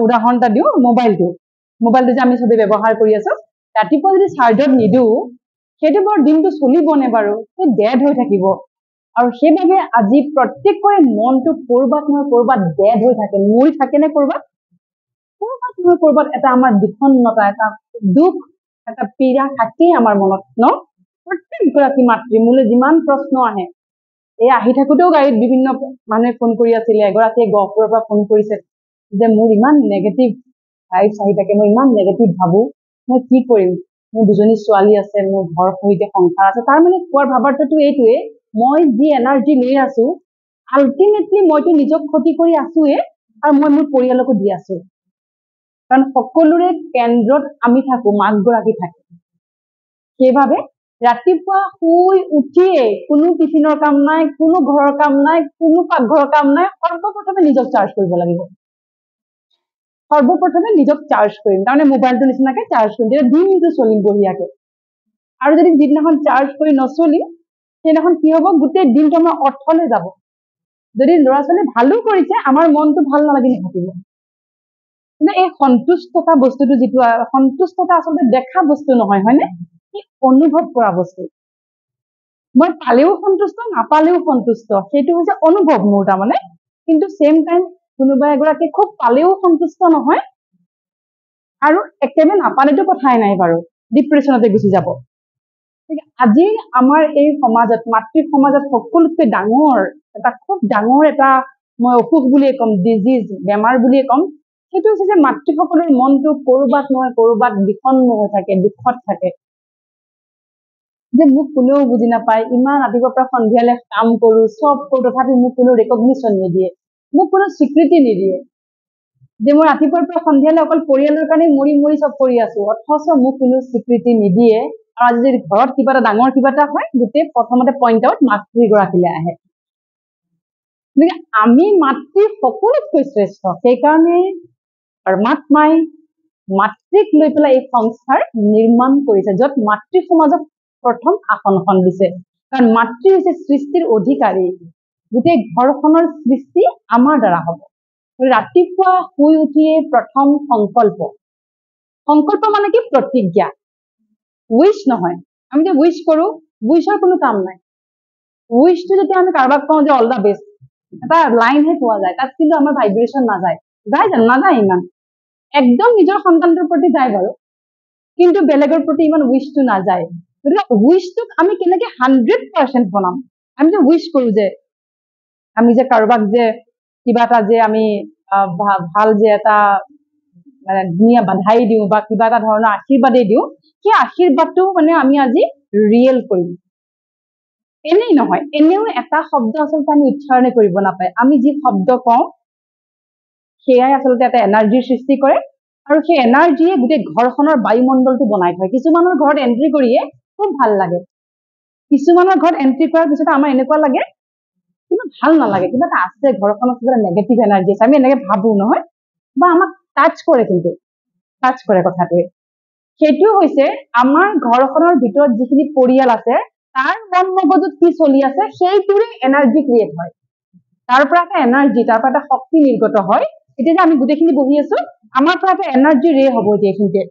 উদাহৰণ এটা দিওঁ মোবাইলটো যে আমি সবে ব্যৱহাৰ কৰি আছো ৰাতিপুৱা যদি চাৰ্জত নিদো সেইটো বৰ দিনটো চলিবনে বাৰু সেই ডেড হৈ থাকিব আৰু সেইভাবে আজি প্ৰত্যেকৰে মনটো কৰবাত নহয় কৰবাত ডেড হৈ থাকে মৰি থাকে নে কৰবাত এটা আমাৰ বিষণ্ণতা এটা দুখ এটা পীড়া থাকেই আমাৰ মনত ন প্ৰত্যেকগৰাকী মাতৃ মোলৈ যিমান প্ৰশ্ন আহে এই আহি থাকোতেও গাড়ীত বিভিন্ন মানুহে ফোন কৰি আছিলে এগৰাকীয়ে গহপুৰৰ পৰা ফোন কৰিছে যে মোৰ ইমান নেগেটিভ ভাইবছ আহি থাকে মই ইমান নেগেটিভ ভাবো মই কি কৰিম মোৰ দুজনী ছোৱালী আছে মোৰ ঘৰ সৈতে সংসাৰ আছে তাৰ মানে কোৱাৰ ভাবাৰ্থটো এইটোৱে মই যি এনাৰ্জি লৈ আছো আল্টিমেটলি মইতো নিজক ক্ষতি কৰি আছোৱে আৰু মই মোৰ পৰিয়ালকো দি আছো কাৰণ সকলোৰে কেন্দ্ৰত আমি থাকো মাকগৰাকী থাকে সেইভাবে ৰাতিপুৱা শুই উঠিয়ে কোনো টিফিনৰ কাম নাই কোনো ঘৰৰ কাম নাই কোনো পাকঘৰৰ কাম নাই সৰ্বপ্ৰথমে নিজক চাৰ্জ কৰিব লাগিব সৰ্বপ্ৰথমে নিজক চাৰ্জ কৰিম তাৰমানে মোবাইলটো নিচিনাকে চাৰ্জ কৰিম তেতিয়া দিনটো চলিম বঢ়িয়াকে আৰু যদি যিদিনাখন চাৰ্জ কৰি নচলিম সেইদিনাখন কি হ'ব গোটেই দিনটো আমাৰ অৰ্থলৈ যাব যদি ল'ৰা ছোৱালী ভালো কৰিছে আমাৰ মনটো ভাল নালাগি নাথাকিব কিন্তু এই সন্তুষ্টতা বস্তুটো যিটো সন্তুষ্টতা আচলতে দেখা বস্তু নহয় হয়নে কি অনুভৱ কৰা বস্তু মই পালেও সন্তুষ্ট নাপালেও সন্তুষ্ট সেইটো হৈছে অনুভৱ মোৰ তাৰমানে কিন্তু সেম টাইম কোনোবা এগৰাকী খুব পালেও সন্তুষ্ট নহয় আৰু একেবাৰে নাপালেতো কথাই নাই বাৰু ডিপ্ৰেছনতে গুচি যাব আজি আমাৰ এই সমাজত মাতৃ সমাজত সকলোতকৈ ডাঙৰ এটা খুব ডাঙৰ এটা মই অসুখ বুলিয়ে ক'ম ডিজিজ বেমাৰ বুলিয়ে ক'ম সেইটো হৈছে যে মাতৃসকলৰ মনটো কৰবাত নহয় কৰবাত বিষণ্ণ হৈ থাকে দুখত থাকে যে মোক কোনেও বুজি নাপায় ইমান ৰাতিপুৱাৰ পৰা সন্ধিয়ালৈ কাম কৰো চব কৰো তথাপি মোক কোনো ৰেকগনিশ্যন নিদিয়ে মোক কোনো স্বীকৃতি নিদিয়ে যে মই ৰাতিপুৱাৰ পৰা সন্ধিয়ালৈ অকল পৰিয়ালৰ কাৰণে মৰি মৰি চব কৰি আছো অথচ মোক কোনো স্বীকৃতি নিদিয়ে আৰু আজি যদি ঘৰত কিবা এটা ডাঙৰ কিবা এটা হয় গোটেই প্ৰথমতে পইণ্ট আউট মাতৃগৰাকীলৈ আহে আমি মাতৃ সকলোতকৈ শ্ৰেষ্ঠ সেইকাৰণে পৰমাত্মাই মাতৃক লৈ পেলাই এই সংস্থাৰ নিৰ্মাণ কৰিছে য'ত মাতৃ সমাজক প্ৰথম আসনখন দিছে কাৰণ মাতৃ হৈছে সৃষ্টিৰ অধিকাৰী গোটেই ঘৰখনৰ সৃষ্টি আমাৰ দ্বাৰা হ'ব ৰাতিপুৱা শুই উঠিয়ে প্ৰথম সংকল্প মানে কি প্ৰতিজ্ঞা উইশ নহয় আমি যে উইশ কৰো উইশৰ কোনো কাম নাই উইশটো যেতিয়া আমি কাৰোবাক কওঁ যে অল দা বেষ্ট এটা লাইনহে পোৱা যায় তাত কিন্তু আমাৰ ভাইব্ৰেশ্যন নাযায় নাযায় ইমান একদম নিজৰ সন্তানটোৰ প্ৰতি যায় বাৰু কিন্তু বেলেগৰ প্ৰতি ইমান উইশটো নাযায় গতিকে উইশটোক আমি কেনেকে 100% বনাম আমি যে উইশ কৰো যে আমি যে কাৰোবাক যে কিবা এটা যে আমি ভাল যে এটা মানে ধুনীয়া বাধাই দিওঁ বা কিবা এটা ধৰণৰ আশীৰ্বাদেই দিওঁ সেই আশীৰ্বাদটো মানে আমি আজি ৰিয়েল কৰিম এনেই নহয় এনেও এটা শব্দ আচলতে আমি উচ্চাৰণে কৰিব নাপায় আমি যি শব্দ কওঁ সেয়াই আচলতে এটা এনাৰ্জিৰ সৃষ্টি কৰে আৰু সেই এনাৰ্জিয়ে গোটেই ঘৰখনৰ বায়ুমণ্ডলটো বনাই থয় কিছুমানৰ ঘৰত এন্ট্ৰি কৰিয়ে খুব ভাল লাগে কিছুমানৰ ঘৰত এন্ট্ৰি কৰাৰ পিছত আমাৰ এনেকুৱা লাগে কিন্তু ভাল নালাগে কিবা এটা আছে ঘৰখনত কিবা নেগেটিভ এনাৰ্জি আছে আমি এনেকে ভাবো নহয় বা আমাক টাচ কৰে কিন্তু টাচ কৰে কথাটোৱে সেইটো হৈছে আমাৰ ঘৰখনৰ ভিতৰত যিখিনি পৰিয়াল আছে তাৰ মন মগজুত কি চলি আছে সেইটোৰে এনাৰ্জি ক্ৰিয়েট হয় তাৰ পৰা এটা এনাৰ্জি তাৰ পৰা এটা শক্তি নিৰ্গত হয় এতিয়া যে আমি গোটেইখিনি বহি আছো আমাৰ পৰা এটা এনাৰ্জি ৰে হ'ব এতিয়া এইখিনিতে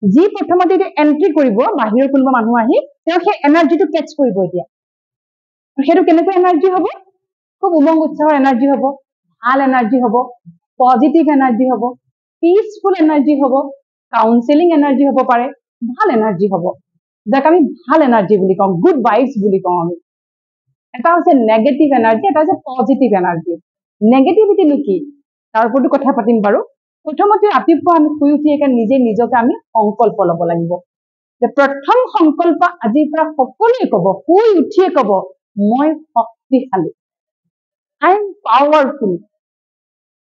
যি প্ৰথমতে এতিয়া এন্ট্ৰি কৰিব বাহিৰৰ কোনোবা মানুহ আহি তেওঁ সেই এনাৰ্জিটো কেটচ কৰিব এতিয়া সেইটো কেনেকুৱা এনাৰ্জি হ'ব খুব উমং উৎসাহৰ এনাৰ্জি হ'ব ভাল এনাৰ্জি হ'ব পজিটিভ এনাৰ্জি হ'ব পিচফুল এনাৰ্জি হ'ব কাউন্সেলিং এনাৰ্জি হ'ব পাৰে ভাল এনাৰ্জি হ'ব যাক আমি ভাল এনাৰ্জি বুলি কওঁ গুড ভাইবছ বুলি কওঁ আমি এটা হৈছে নেগেটিভ এনাৰ্জি এটা হৈছে পজিটিভ এনাৰ্জি নেগেটিভিটিনো কি তাৰ ওপৰতো কথা পাতিম বাৰু প্ৰথমতে ৰাতিপুৱা আমি শুই উঠি নিজে নিজকে আমি সংকল্প ল'ব লাগিব যে প্ৰথম সংকল্প আজিৰ পৰা সকলোৱে ক'ব শুই উঠিয়ে ক'ব মই শক্তিশালী আই এম পাৱাৰফুল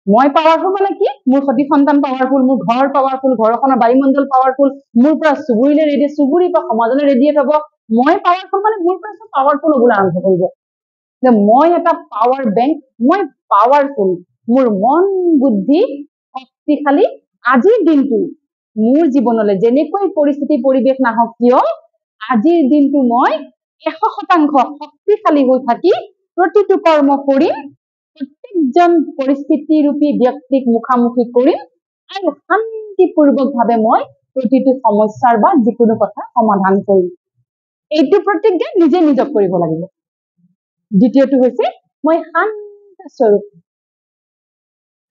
মই পাৱাৰফুল মানে কি মোৰ সতি সন্তান পাৱাৰফুল মোৰ ঘৰ পাৱাৰফুল ঘৰখনৰ বায়ুমণ্ডল পাৱাৰফুল মোৰ পৰা চুবুৰীলৈ ৰেডি চুবুৰীৰ পৰা সমাজলৈ ৰেডিয়েট হ'ব মই পাৱাৰফুল মানে মোৰ পৰা চব পাৱাৰফুল হ'বলৈ আৰম্ভ কৰিব যে মই এটা পাৱাৰ বেংক মই পাৱাৰফুল মোৰ মন বুদ্ধি শক্তিশালী আজিৰ দিনটো মোৰ জীৱনলৈ যেনেকৈ পৰিস্থিতি পৰিৱেশ নাহক কিয় আজিৰ দিনটো মই 100% শক্তিশালী হৈ থাকি প্ৰতিটো কৰ্ম কৰিম প্ৰত্যেকজন পৰিস্থিতিৰূপী ব্যক্তিক মুখামুখি কৰিম আৰু শান্তিপূৰ্বকভাৱে মই প্ৰতিটো সমস্যাৰ বা যিকোনো কথা সমাধান কৰিম। এইটো প্ৰতিজ্ঞা নিজে নিজক কৰিব লাগিব। দ্বিতীয়টো হৈছে মই শান্ত স্বৰূপ।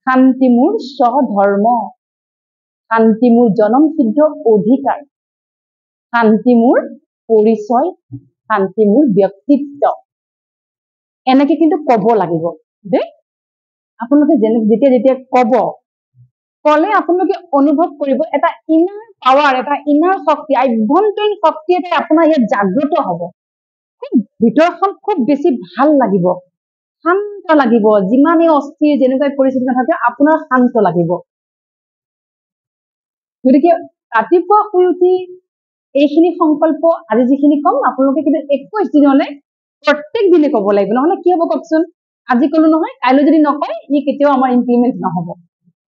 শান্তি মোৰ স্বধৰ্ম, শান্তি মোৰ জনমসিদ্ধ অধিকাৰ, শান্তি মোৰ পৰিচয়, শান্তি মোৰ ব্যক্তিত্ব। এনেকে কিন্তু কব লাগিব দেই। আপোনালোকে যেতিয়া যেতিয়া কলে আপোনালোকে অনুভৱ কৰিব এটা ইনাৰ পাৱাৰ, এটা ইনাৰ শক্তি, আভ্যন্তৰীণ শক্তি এটা আপোনাৰ ইয়াত জাগ্ৰত হব। ভিতৰখন খুব বেছি ভাল লাগিব, শান্ত লাগিব। যিমানেই অস্থিৰ যেনেকুৱা পৰিস্থিতি নাথাকে আপোনাৰ শান্ত লাগিব। গতিকে ৰাতিপুৱা শুই উঠি এইখিনি সংকল্প আজি যিখিনি কম আপোনালোকে কিন্তু 21 দিনলৈ প্ৰত্যেক দিনে কব লাগিব। নহলে কি হব কওকচোন, আজি কলো নহয়, কাইলৈ যদি নকয় ই কেতিয়াও আমাৰ ইমপ্লিমেণ্ট নহব।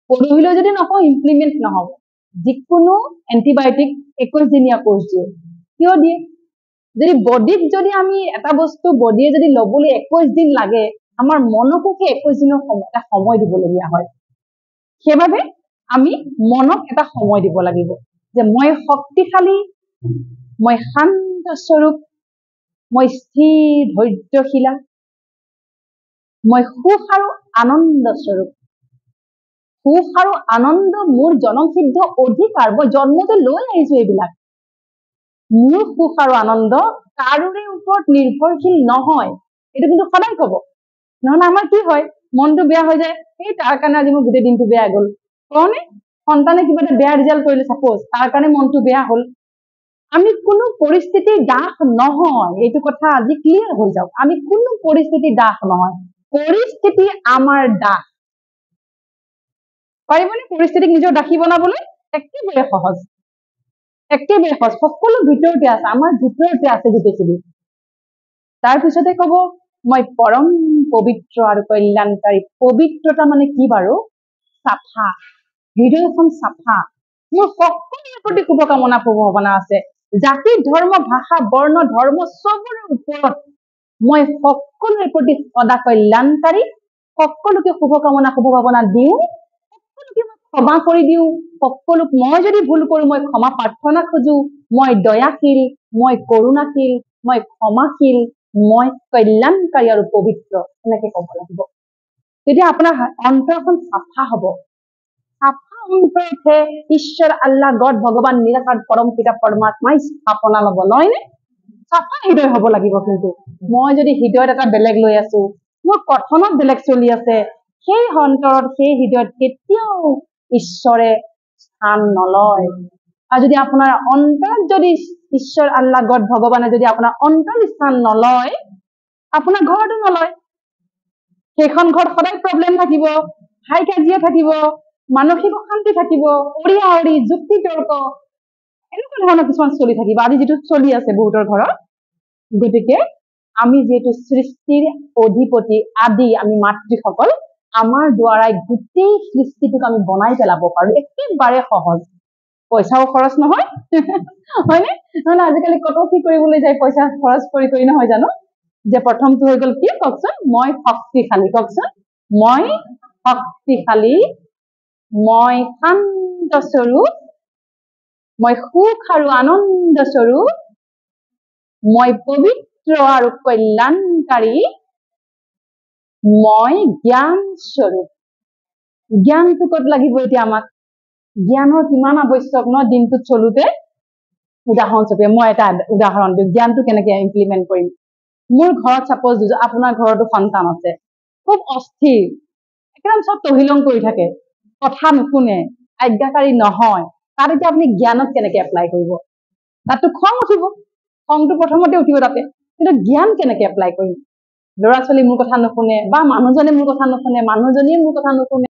পৰহিলৈ যদি নকওঁ ইমপ্লিমেণ্ট নহব। যিকোনো এন্টিবায়টিক 21 দিনীয়া কোৰ্চ দিয়ে। কিয় দিয়ে? যদি বডিত যদি আমি এটা বস্তু বডিয়ে যদি লবলৈ 21 দিন লাগে, আমাৰ মনকো সেই 21 দিনৰ এটা সময় দিবলগীয়া হয়। সেইবাবে আমি মনক এটা সময় দিব লাগিব যে মই শক্তিশালী, মই শান্ত স্বৰূপ, মই স্থিৰ ধৈৰ্যশীলা, মই সুখ আৰু আনন্দ স্বৰূপ। সুখ আৰু আনন্দ মোৰ জনমসিদ্ধ অধিকাৰ। মই জন্মতে লৈ আহিছো এইবিলাক। মোৰ সুখ আৰু আনন্দ কাৰোৰে ওপৰত নিৰ্ভৰশীল নহয়। এইটো কিন্তু সদায় কব। নহলে আমাৰ কি হয়, মনটো বেয়া হৈ যায়, এই তাৰ কাৰণে আজি মোৰ গোটেই দিনটো বেয়া গল। কওনে? সন্তানে কিবা এটা বেয়া ৰিজাল্ট কৰিলে চাপোজ, তাৰ কাৰণে মনটো বেয়া হল। আমি কোনো পৰিস্থিতিৰ দাস নহয়, এইটো কথা আজি ক্লিয়াৰ হৈ যাওক। আমি কোনো পৰিস্থিতিৰ দাস নহয়, পৰিস্থিতি আমাৰ দাস। পাৰিবনে পৰিস্থিতিক নিজৰ দাসী বনাবলৈ? একেবাৰে সহজ, একেবাৰে সহজ। সকলো ভিতৰতে আছে, আমাৰ ভিতৰতে আছে গোটেইখিনি। তাৰপিছতে কব মই পৰম পবিত্ৰ আৰু কল্যাণকাৰী। পবিত্ৰতা মানে কি বাৰু? চাফা, হৃদয়খন চাফা। মোৰ সকলোৰে প্ৰতি শুভকামনা শুভভাৱনা আছে। জাতি ধৰ্ম ভাষা বৰ্ণ ধৰ্ম চবৰে ওপৰত মই সকলোৰে প্ৰতি সদা কল্যাণকাৰী। সকলোকে শুভকামনা শুভভাৱনা দিওঁ, সকলোকে মই ক্ষমা কৰি দিওঁ। সকলোক মই যদি ভুল কৰো মই ক্ষমা প্ৰাৰ্থনা খোজো। মই দয়াশীল, মই কৰোণাশীল, মই ক্ষমাশীল, মই কল্যাণকাৰী আৰু পবিত্ৰ। এনেকে কব লাগিব। তেতিয়া আপোনাৰ অন্তৰখন চাফা হব। চাফা অন্তৰতহে ঈশ্বৰ আল্লাহ গড ভগৱান নিৰাকাৰ পৰম পিতা পৰমাত্মাই স্থাপনা লব, নহয়নে? চাফা হৃদয় হব লাগিব। কিন্তু মই যদি হৃদয়ত এটা বেলেগ লৈ আছো, মোৰ কথনত বেলেগ চলি আছে, সেই অন্তৰত সেই হৃদয়ত কেতিয়াও ঈশ্বৰে স্থান নলয়। আৰু যদি আপোনাৰ অন্তৰত যদি ঈশ্বৰ আল্লাহ গড ভগৱানে যদি আপোনাৰ অন্তৰত স্থান নলয়, আপোনাৰ ঘৰতো নলয়। সেইখন ঘৰত সদায় প্ৰব্লেম থাকিব, হাই কাজিয়া থাকিব, মানসিক অশান্তি থাকিব, অৰিয়া অৰি যুক্তি তৰ্ক, এনেকুৱা ধৰণৰ কিছুমান চলি থাকিব, আজি যিটো চলি আছে বহুতৰ ঘৰত। গতিকে আমি যিহেতু সৃষ্টিৰ অধিপতি আদি, আমি মাতৃসকল, আমাৰ দ্বাৰাই গোটেই সৃষ্টিটোক আমি বনাই পেলাব পাৰো। একেবাৰে সহজ, পইচাও খৰচ নহয়, হয়নে? নহলে আজিকালি কত কি কৰিবলৈ যায় পইচা খৰচ কৰি নহয় জানো? যে প্ৰথমটো হৈ গল কি কওকচোন? মই শক্তিশালী। কওকচোন? মই শক্তিশালী, মই শান্ত স্বৰূপ, মই সুখ আৰু আনন্দ স্বৰূপ, মই পবিত্ৰ আৰু কল্যাণকাৰী, মই জ্ঞান স্বৰূপ। জ্ঞানটো কত লাগিব এতিয়া আমাক? জ্ঞানৰ কিমান আৱশ্যক ন দিনটোত চলোতে। উদাহৰণস্বৰূপে মই এটা উদাহৰণ দিওঁ, জ্ঞানটো কেনেকে ইমপ্লিমেণ্ট কৰিম। মোৰ ঘৰত চাপোজ আপোনাৰ ঘৰতো সন্তান আছে, খুব অস্থিৰ, একদম চব তহিলং কৰি থাকে, কথা নুশুনে, আজ্ঞাকাৰী নহয়। তাত এতিয়া আপুনি জ্ঞানক কেনেকে এপ্লাই কৰিব? তাততো খং উঠিব, খংটো প্ৰথমতে উঠিব তাতে। কিন্তু জ্ঞান কেনেকে এপ্লাই কৰিম? ল'ৰা ছোৱালী মোৰ কথা নুশুনে, বা মানুহজনে মোৰ কথা নুশুনে, মানুহজনীয়ে মোৰ কথা নুশুনে,